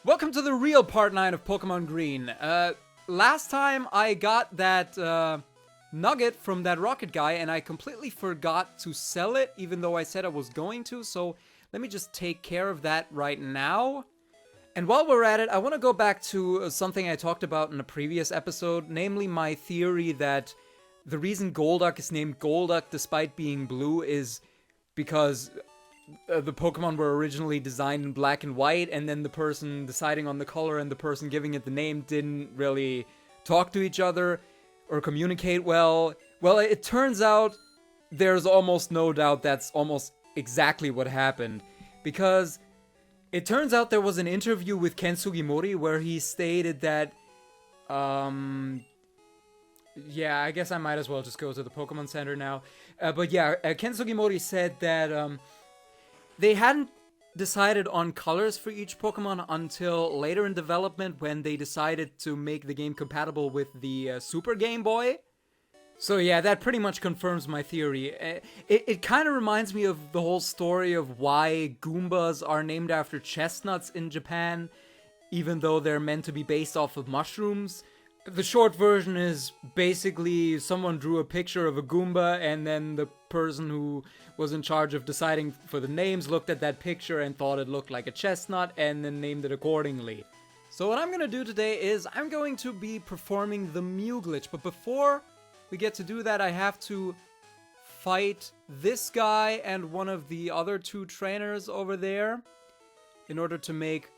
Welcome to the real part 9 of Pokemon Green. Last time I got that nugget from that rocket guy and I completely forgot to sell it even though I said I was going to, so let me just take care of that right now. And while we're at it, I want to go back to something I talked about in a previous episode, namely my theory that the reason Golduck is named Golduck despite being blue is because the Pokemon were originally designed in black and white, and then the person deciding on the color and the person giving it the name didn't really talk to each other or communicate well. Well, it turns out there's almost no doubt that's almost exactly what happened, because it turns out there was an interview with Ken Sugimori where he stated that, yeah, I guess I might as well just go to the Pokemon Center now. But yeah, Ken Sugimori said that, they hadn't decided on colors for each Pokemon until later in development when they decided to make the game compatible with the Super Game Boy. So yeah, that pretty much confirms my theory. It kind of reminds me of the whole story of why Goombas are named after chestnuts in Japan, even though they're meant to be based off of mushrooms. The short version is basically someone drew a picture of a Goomba and then the person who was in charge of deciding for the names looked at that picture and thought it looked like a chestnut and then named it accordingly. So what I'm going to do today is I'm going to be performing the Mew glitch, but before we get to do that I have to fight this guy and one of the other two trainers over there in order to make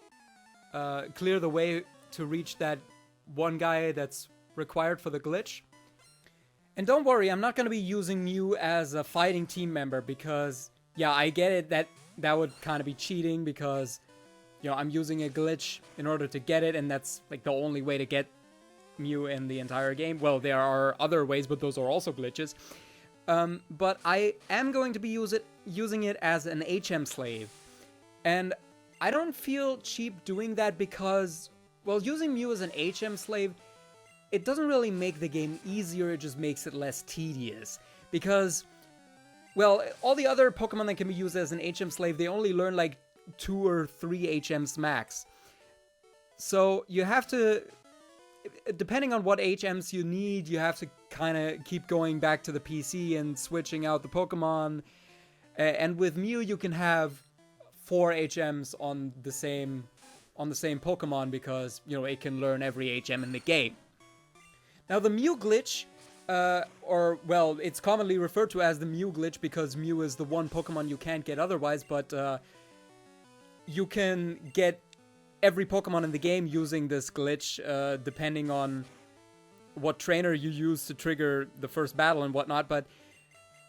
clear the way to reach that one guy that's required for the glitch. And don't worry, I'm not going to be using Mew as a fighting team member because, yeah, I get it that would kind of be cheating because, you know, I'm using a glitch in order to get it, and that's like the only way to get Mew in the entire game. Well, there are other ways, but those are also glitches. But I am going to be using it as an HM slave. And I don't feel cheap doing that because, well, using Mew as an HM slave, it doesn't really make the game easier, it just makes it less tedious. Because, well, all the other Pokemon that can be used as an HM slave, they only learn like 2 or 3 HMs max. So you have to, depending on what HMs you need, you have to kind of keep going back to the PC and switching out the Pokemon. And with Mew, you can have 4 HMs on the same Pokemon because, you know, it can learn every HM in the game. Now, the Mew glitch, or, well, it's commonly referred to as the Mew glitch because Mew is the one Pokemon you can't get otherwise, but you can get every Pokemon in the game using this glitch, depending on what trainer you use to trigger the first battle and whatnot. But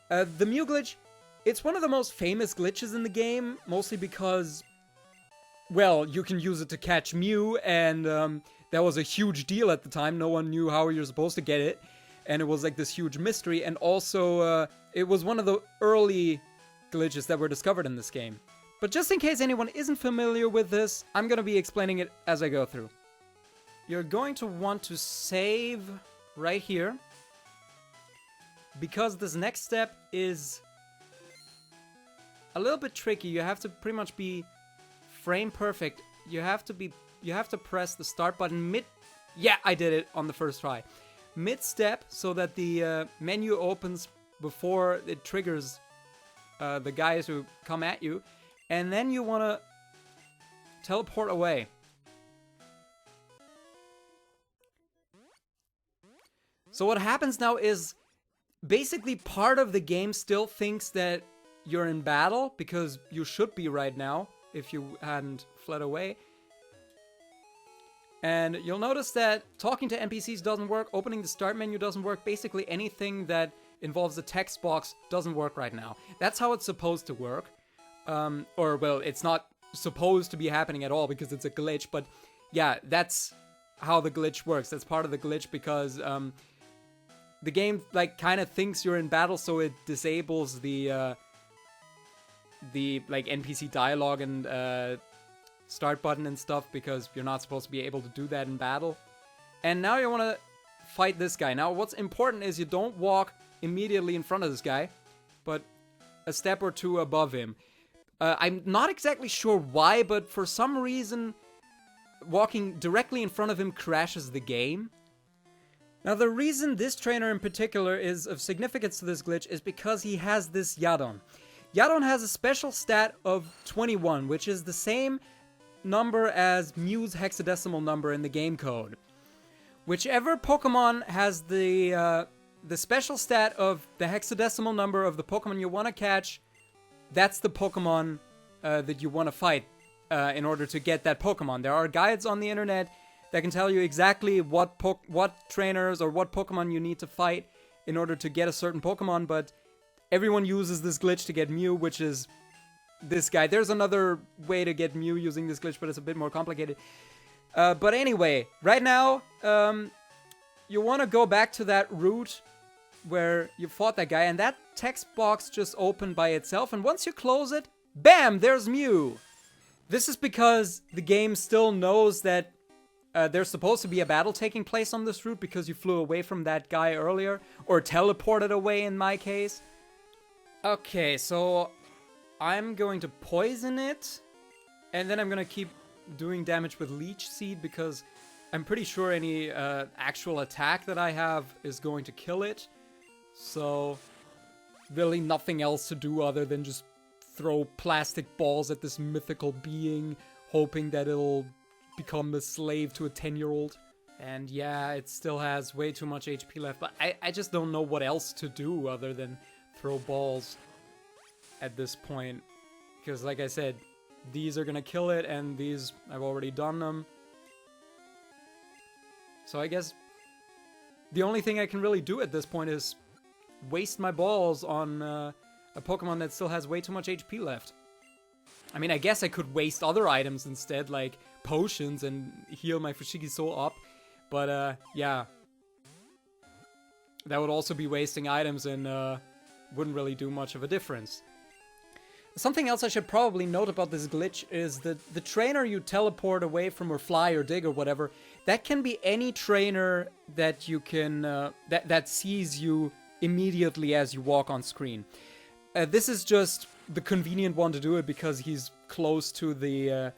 the Mew glitch, it's one of the most famous glitches in the game, mostly because, well, you can use it to catch Mew, and that was a huge deal at the time. No one knew how you're supposed to get it, and it was like this huge mystery. And also, it was one of the early glitches that were discovered in this game. But just in case anyone isn't familiar with this, I'm going to be explaining it as I go through. You're going to want to save right here, because this next step is a little bit tricky. You have to pretty much be frame perfect. You have to press the start button yeah, I did it on the first try. Mid-step so that the menu opens before it triggers the guys who come at you. And then you want to teleport away. So what happens now is basically part of the game still thinks that you're in battle, because you should be right now if you hadn't fled away. And you'll notice that talking to NPCs doesn't work, opening the start menu doesn't work, basically anything that involves a text box doesn't work right now. That's how it's supposed to work. Or, well, it's not supposed to be happening at all because it's a glitch, but yeah, that's how the glitch works. That's part of the glitch because the game, like, kind of thinks you're in battle, so it disables the like, NPC dialogue and start button and stuff because you're not supposed to be able to do that in battle. And now you want to fight this guy. Now, what's important is you don't walk immediately in front of this guy, but a step or two above him. I'm not exactly sure why, but for some reason, walking directly in front of him crashes the game. Now, the reason this trainer in particular is of significance to this glitch is because he has this Yadon. Yadon has a special stat of 21, which is the same number as Mew's hexadecimal number in the game code. Whichever Pokemon has the special stat of the hexadecimal number of the Pokemon you want to catch, that's the Pokemon that you want to fight in order to get that Pokemon. There are guides on the internet that can tell you exactly what trainers or what Pokemon you need to fight in order to get a certain Pokemon, but everyone uses this glitch to get Mew, which is this guy. There's another way to get Mew using this glitch, but it's a bit more complicated. But anyway, right now, you want to go back to that route where you fought that guy, and that text box just opened by itself, and once you close it, bam, there's Mew! This is because the game still knows that there's supposed to be a battle taking place on this route because you flew away from that guy earlier, or teleported away in my case. Okay, so I'm going to poison it, and then I'm going to keep doing damage with Leech Seed because I'm pretty sure any actual attack that I have is going to kill it. So, really nothing else to do other than just throw plastic balls at this mythical being, hoping that it'll become a slave to a 10-year-old. And yeah, it still has way too much HP left, but I just don't know what else to do other than throw balls at this point. Because like I said, these are gonna kill it, and these, I've already done them. So I guess the only thing I can really do at this point is waste my balls on a Pokemon that still has way too much HP left. I mean, I guess I could waste other items instead, like potions, and heal my Fushigi-So up. But, yeah. That would also be wasting items and wouldn't really do much of a difference. Something else I should probably note about this glitch is that the trainer you teleport away from, or fly or dig or whatever, that can be any trainer that you can, that sees you immediately as you walk on screen. This is just the convenient one to do it because he's close to the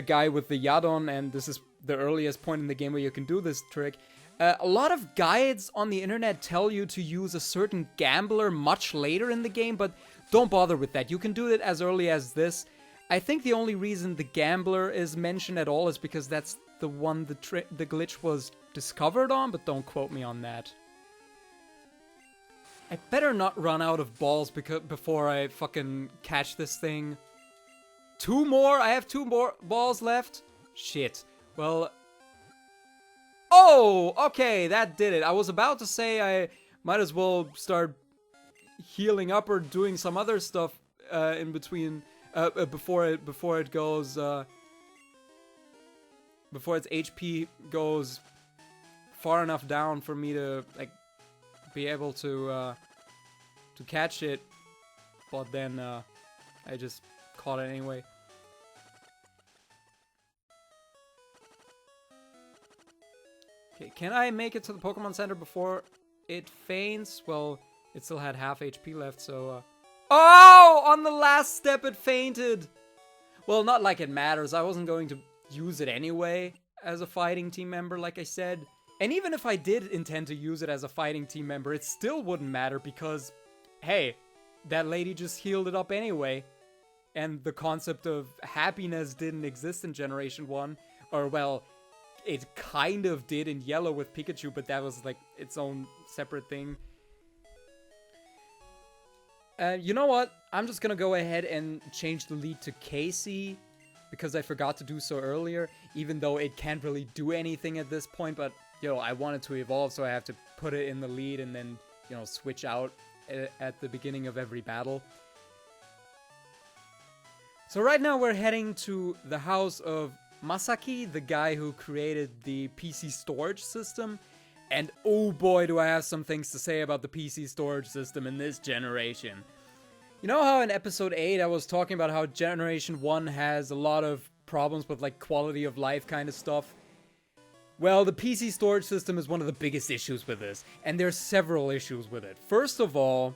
guy with the Yadon, and this is the earliest point in the game where you can do this trick. A lot of guides on the internet tell you to use a certain gambler much later in the game, but don't bother with that. You can do it as early as this. I think the only reason the gambler is mentioned at all is because that's the one the glitch was discovered on, but don't quote me on that. I better not run out of balls before I fucking catch this thing. 2 more? I have 2 more balls left? Shit. Well... Oh! Okay, that did it. I was about to say I might as well start healing up or doing some other stuff in between... before it goes... before its HP goes far enough down for me to, like, be able to catch it, but then I just caught it anyway. Okay, can I make it to the Pokemon Center before it faints? Well, it still had half HP left, so... Oh! On the last step it fainted! Well, not like it matters. I wasn't going to use it anyway as a fighting team member, like I said. And even if I did intend to use it as a fighting team member, it still wouldn't matter because, hey, that lady just healed it up anyway. And the concept of happiness didn't exist in Generation 1. Or, well, it kind of did in Yellow with Pikachu, but that was, like, its own separate thing. You know what? I'm just gonna go ahead and change the lead to Casey, because I forgot to do so earlier, even though it can't really do anything at this point, but, you know, I want it to evolve, so I have to put it in the lead and then, you know, switch out at the beginning of every battle. So right now we're heading to the house of Masaki, the guy who created the PC storage system, and oh boy do I have some things to say about the PC storage system in this generation. You know how in episode 8 I was talking about how Generation 1 has a lot of problems with, like, quality of life kind of stuff? Well, the PC storage system is one of the biggest issues with this, and there's several issues with it. First of all,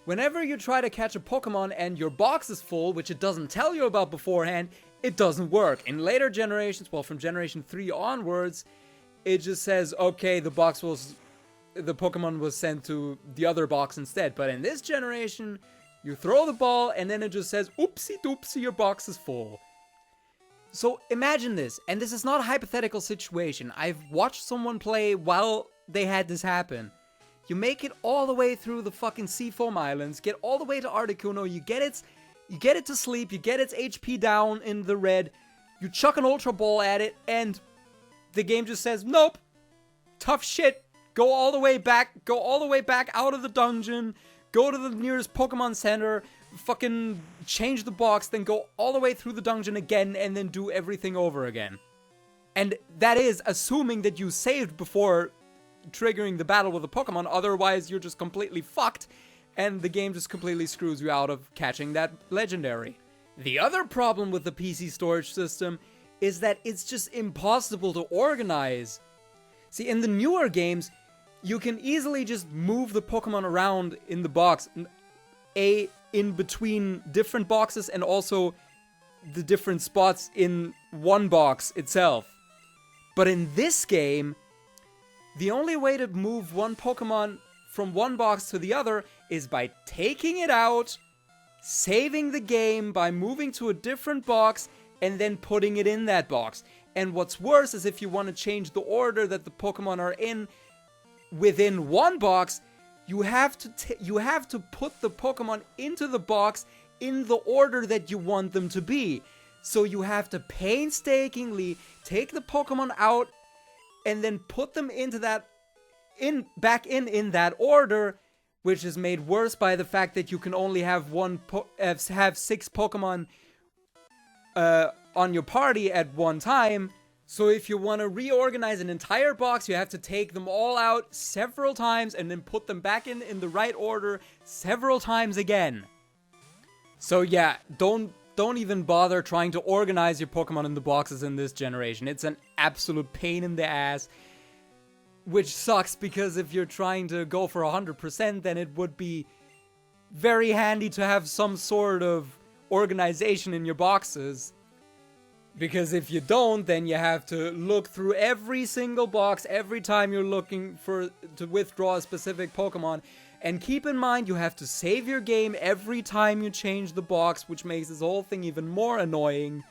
whenever you try to catch a Pokemon and your box is full, which it doesn't tell you about beforehand, it doesn't work. In later generations, well, from generation 3 onwards, it just says, okay, the Pokemon was sent to the other box instead. But in this generation, you throw the ball and then it just says, oopsie doopsie, your box is full. So imagine this, and this is not a hypothetical situation. I've watched someone play while they had this happen. You make it all the way through the fucking Seafoam Islands, get all the way to Articuno, you get it to sleep, you get its HP down in the red, you chuck an Ultra Ball at it, and the game just says, nope, tough shit, go all the way back out of the dungeon, go to the nearest Pokemon Center, fucking change the box, then go all the way through the dungeon again, and then do everything over again. And that is assuming that you saved before triggering the battle with the Pokemon, otherwise you're just completely fucked, and the game just completely screws you out of catching that legendary. The other problem with the PC storage system is that it's just impossible to organize. See, in the newer games, you can easily just move the Pokemon around in the box, in between different boxes, and also the different spots in one box itself. But in this game, the only way to move one Pokemon from one box to the other is by taking it out, saving the game by moving to a different box, and then putting it in that box. And what's worse is if you want to change the order that the Pokemon are in within one box, you have to put the Pokemon into the box in the order that you want them to be. So you have to painstakingly take the Pokemon out and then put them into back in that order, which is made worse by the fact that you can only have have 6 Pokemon on your party at one time. So if you want to reorganize an entire box, you have to take them all out several times and then put them back in the right order several times again. So yeah, don't even bother trying to organize your Pokemon in the boxes in this generation. It's an absolute pain in the ass, which sucks because if you're trying to go for 100%, then it would be very handy to have some sort of organization in your boxes. Because if you don't, then you have to look through every single box every time you're looking to withdraw a specific Pokemon. And keep in mind, you have to save your game every time you change the box, which makes this whole thing even more annoying.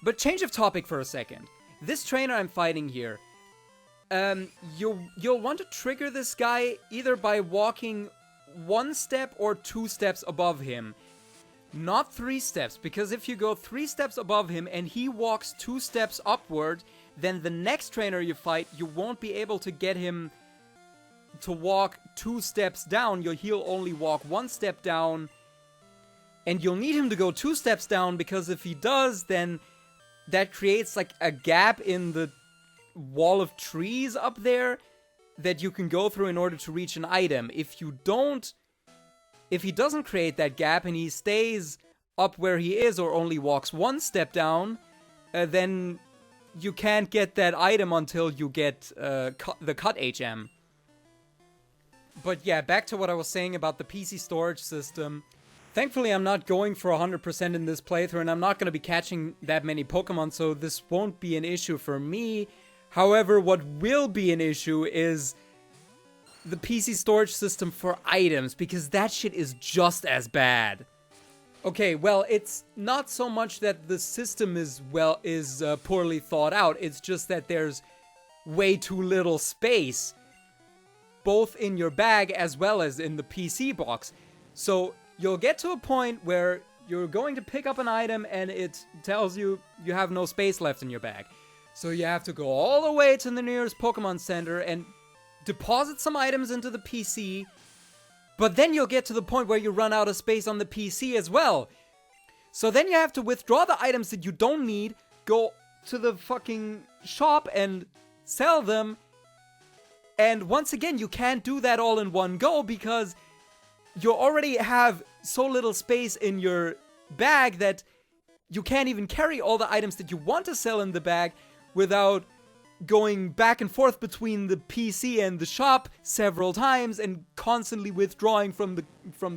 But change of topic for a second. This trainer I'm fighting here, you'll want to trigger this guy either by walking 1 step or 2 steps above him. Not 3 steps, because if you go 3 steps above him and he walks 2 steps upward, then the next trainer you fight, you won't be able to get him to walk 2 steps down. He'll only walk 1 step down, and you'll need him to go 2 steps down, because if he does, then that creates like a gap in the wall of trees up there that you can go through in order to reach an item. If he doesn't create that gap and he stays up where he is or only walks 1 step down, then you can't get that item until you get the cut HM. But yeah, back to what I was saying about the PC storage system. Thankfully, I'm not going for 100% in this playthrough, and I'm not going to be catching that many Pokemon, so this won't be an issue for me. However, what will be an issue is the PC storage system for items, because that shit is just as bad. Okay, well, it's not so much that the system is poorly thought out, it's just that there's way too little space, both in your bag as well as in the PC box. So you'll get to a point where you're going to pick up an item and it tells you you have no space left in your bag. So you have to go all the way to the nearest Pokemon Center and deposit some items into the PC, but then you'll get to the point where you run out of space on the PC as well. So then you have to withdraw the items that you don't need, go to the fucking shop and sell them, and once again, you can't do that all in one go because you already have so little space in your bag that you can't even carry all the items that you want to sell in the bag without going back and forth between the PC and the shop several times and constantly withdrawing from the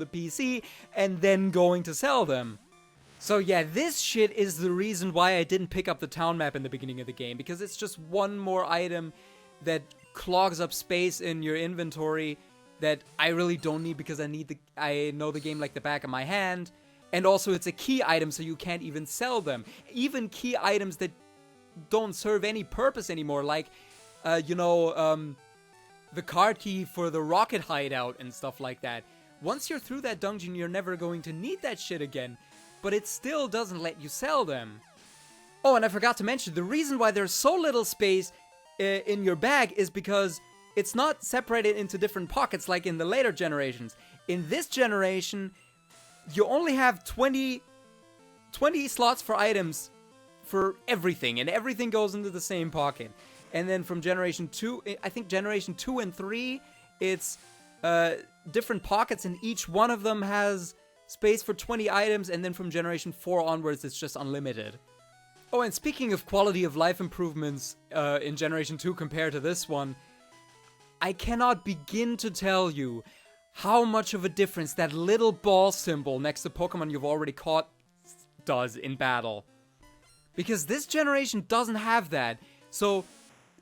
PC and then going to sell them. So yeah, this shit is the reason why I didn't pick up the town map in the beginning of the game, because it's just one more item that clogs up space in your inventory that I really don't need, because I know the game like the back of my hand. And also it's a key item, so you can't even sell them. Even key items that don't serve any purpose anymore, like the card key for the rocket hideout and stuff like that. Once you're through that dungeon, you're never going to need that shit again. But it still doesn't let you sell them. Oh, and I forgot to mention, the reason why there's so little space in your bag is because it's not separated into different pockets like in the later generations. In this generation, you only have 20 slots for items for everything, and everything goes into the same pocket. And then from Generation 2, I think Generation 2 and 3, it's different pockets, and each one of them has space for 20 items, and then from Generation 4 onwards, it's just unlimited. Oh, and speaking of quality of life improvements in Generation 2 compared to this one, I cannot begin to tell you how much of a difference that little ball symbol next to Pokemon you've already caught does in battle. Because this generation doesn't have that. So,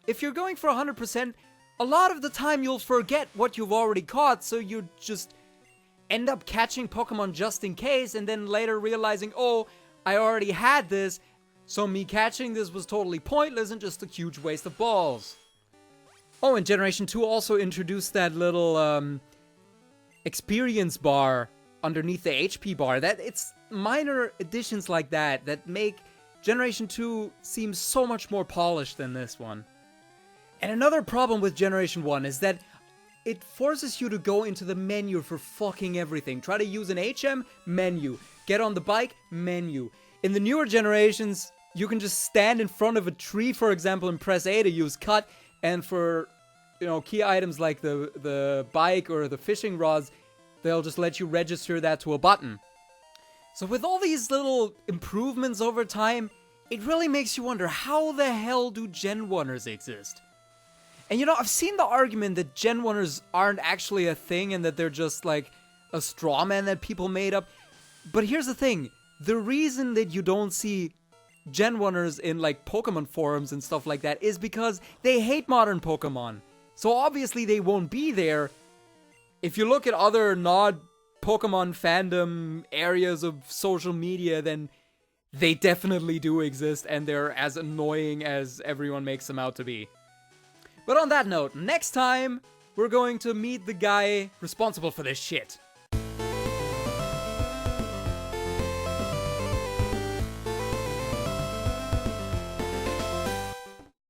if you're going for 100%, a lot of the time you'll forget what you've already caught, so you just end up catching Pokemon just in case, and then later realizing, oh, I already had this, so me catching this was totally pointless and just a huge waste of balls. Oh, and Generation 2 also introduced that little experience bar underneath the HP bar. It's minor additions like that that make Generation 2 seem so much more polished than this one. And another problem with Generation 1 is that it forces you to go into the menu for fucking everything. Try to use an HM, menu. Get on the bike, menu. In the newer generations, you can just stand in front of a tree, for example, and press A to use cut. And for, key items like the bike or the fishing rods, they'll just let you register that to a button. So with all these little improvements over time, it really makes you wonder, how the hell do Gen 1ers exist? And I've seen the argument that Gen 1ers aren't actually a thing and that they're just like a straw man that people made up. But here's the thing. The reason that you don't see Gen 1ers in like Pokemon forums and stuff like that is because they hate modern Pokemon. So obviously they won't be there. If you look at other non-Pokemon fandom areas of social media, then they definitely do exist and they're as annoying as everyone makes them out to be. But on that note, next time, we're going to meet the guy responsible for this shit.